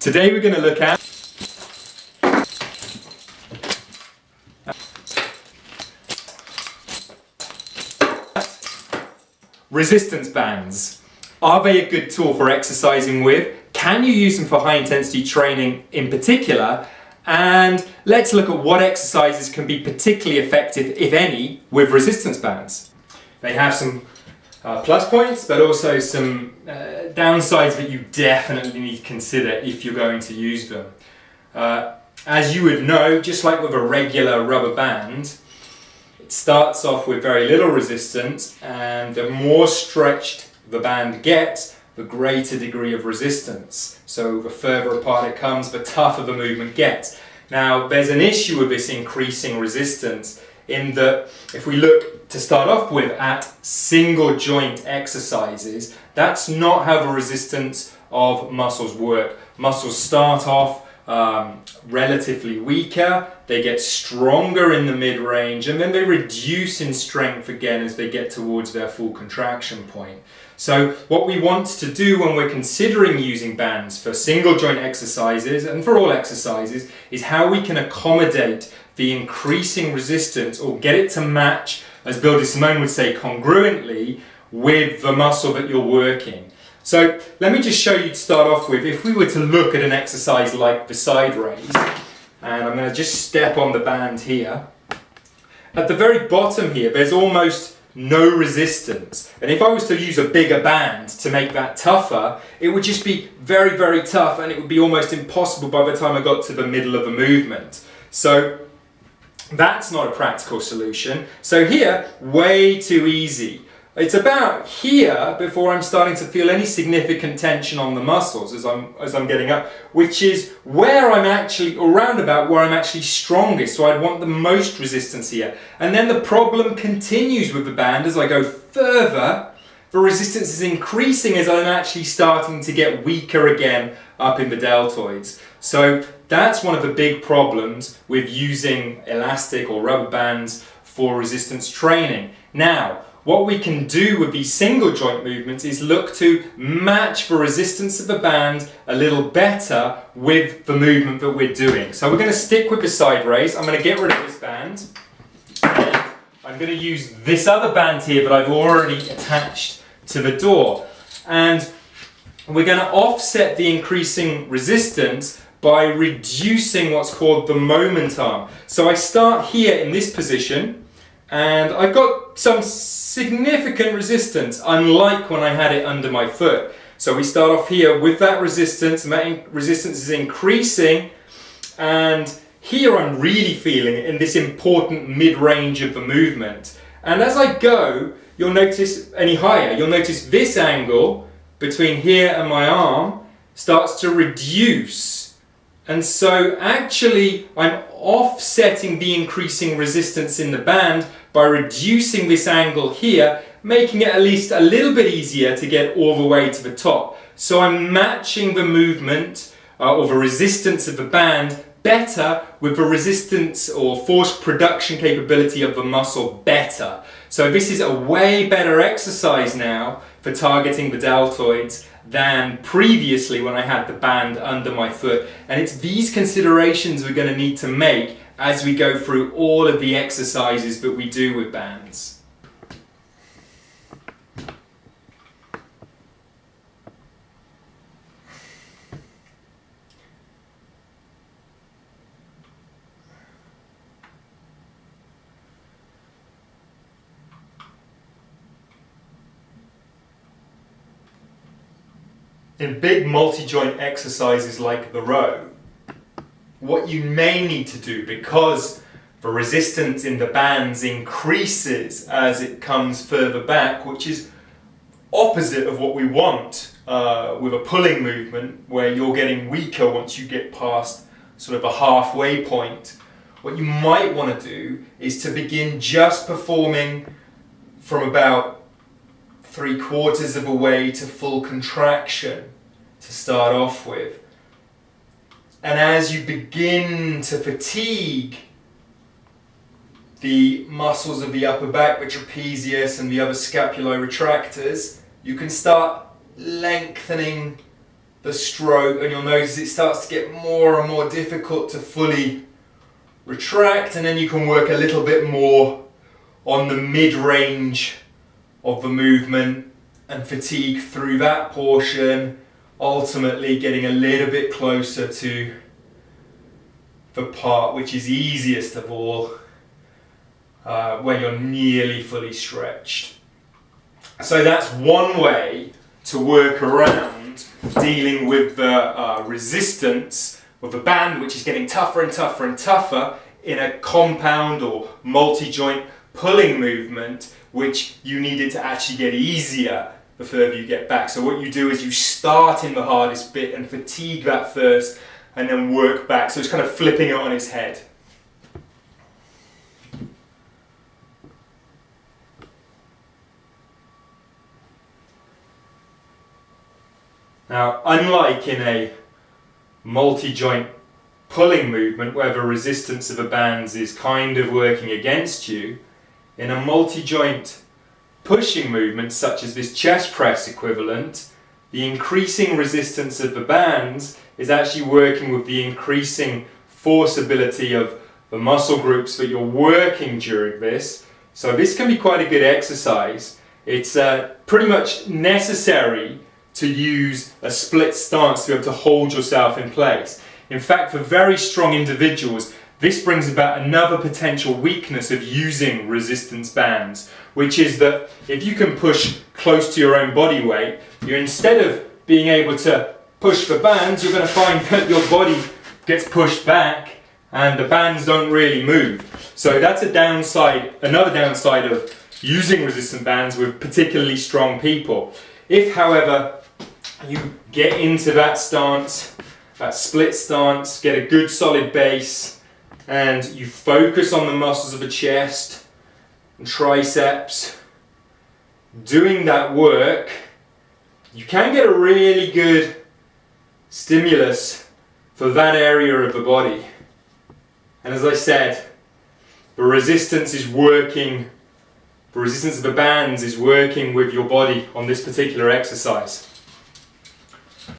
Today we're going to look at resistance bands. Are they a good tool for exercising with? Can you use them for high intensity training in particular? And let's look at what exercises can be particularly effective, if any, with resistance bands. They have some plus points, but also some downsides that you definitely need to consider if you're going to use them. As you would know, just like with a regular rubber band, it starts off with very little resistance, and the more stretched the band gets, the greater degree of resistance. So the further apart it comes, the tougher the movement gets. Now, there's an issue with this increasing resistance in that if we look to start off with at single joint exercises, that's not how the resistance of muscles work. Muscles start off relatively weaker, they get stronger in the mid-range, and then they reduce in strength again as they get towards their full contraction point. So what we want to do when we're considering using bands for single joint exercises and for all exercises is how we can accommodate the increasing resistance or get it to match, as Bill DeSimone would say, congruently with the muscle that you're working. So let me just show you to start off with, if we were to look at an exercise like the side raise, and I'm going to just step on the band here. At the very bottom here, there's almost no resistance. And if I was to use a bigger band to make that tougher, it would just be very, very tough, and it would be almost impossible by the time I got to the middle of the movement. So that's not a practical solution. So here, way too easy. It's about here before I'm starting to feel any significant tension on the muscles as I'm getting up, which is where I'm actually, or round about where I'm actually strongest. So I'd want the most resistance here. And then the problem continues with the band as I go further. The resistance is increasing as I'm actually starting to get weaker again up in the deltoids. So that's one of the big problems with using elastic or rubber bands for resistance training. Now, what we can do with these single joint movements is look to match the resistance of the band a little better with the movement that we're doing. So we're going to stick with the side raise. I'm going to get rid of this band. And I'm going to use this other band here that I've already attached to the door. And we're going to offset the increasing resistance by reducing what's called the moment arm. So I start here in this position, and I've got some significant resistance, unlike when I had it under my foot. So we start off here with that resistance, and that resistance is increasing, and here I'm really feeling it in this important mid-range of the movement. And as I go, you'll notice any higher, you'll notice this angle between here and my arm starts to reduce. And so actually I'm offsetting the increasing resistance in the band by reducing this angle here, making it at least a little bit easier to get all the way to the top. So I'm matching the movement or the resistance of the band better with the resistance or force production capability of the muscle better. So this is a way better exercise now for targeting the deltoids than previously when I had the band under my foot. And it's these considerations we're going to need to make as we go through all of the exercises that we do with bands. In big multi-joint exercises like the row, what you may need to do, because the resistance in the bands increases as it comes further back, which is opposite of what we want with a pulling movement where you're getting weaker once you get past sort of a halfway point. What you might want to do is to begin just performing from about 3/4 of a way to full contraction to start off with. And as you begin to fatigue the muscles of the upper back, the trapezius and the other scapulae retractors, you can start lengthening the stroke, and you'll notice it starts to get more and more difficult to fully retract, and then you can work a little bit more on the mid-range of the movement and fatigue through that portion, ultimately getting a little bit closer to the part which is easiest of all, when you're nearly fully stretched. So that's one way to work around dealing with the resistance of the band, which is getting tougher and tougher and tougher in a compound or multi-joint pulling movement, which you need it to actually get easier the further you get back. So what you do is you start in the hardest bit and fatigue that first, and then work back. So it's kind of flipping it on its head. Now, unlike in a multi-joint pulling movement where the resistance of the bands is kind of working against you, in a multi-joint pushing movement such as this chest press equivalent, the increasing resistance of the bands is actually working with the increasing forceability of the muscle groups that you're working during this. So this can be quite a good exercise. It's pretty much necessary to use a split stance to be able to hold yourself in place. In fact, for very strong individuals, this brings about another potential weakness of using resistance bands, which is that if you can push close to your own body weight, you're, instead of being able to push the bands, you're going to find that your body gets pushed back and the bands don't really move. So that's a downside, another downside of using resistant bands with particularly strong people. If, however, you get into that stance, that split stance, get a good solid base, and you focus on the muscles of the chest and triceps, doing that work, you can get a really good stimulus for that area of the body. And as I said, the resistance is working, the resistance of the bands is working with your body on this particular exercise.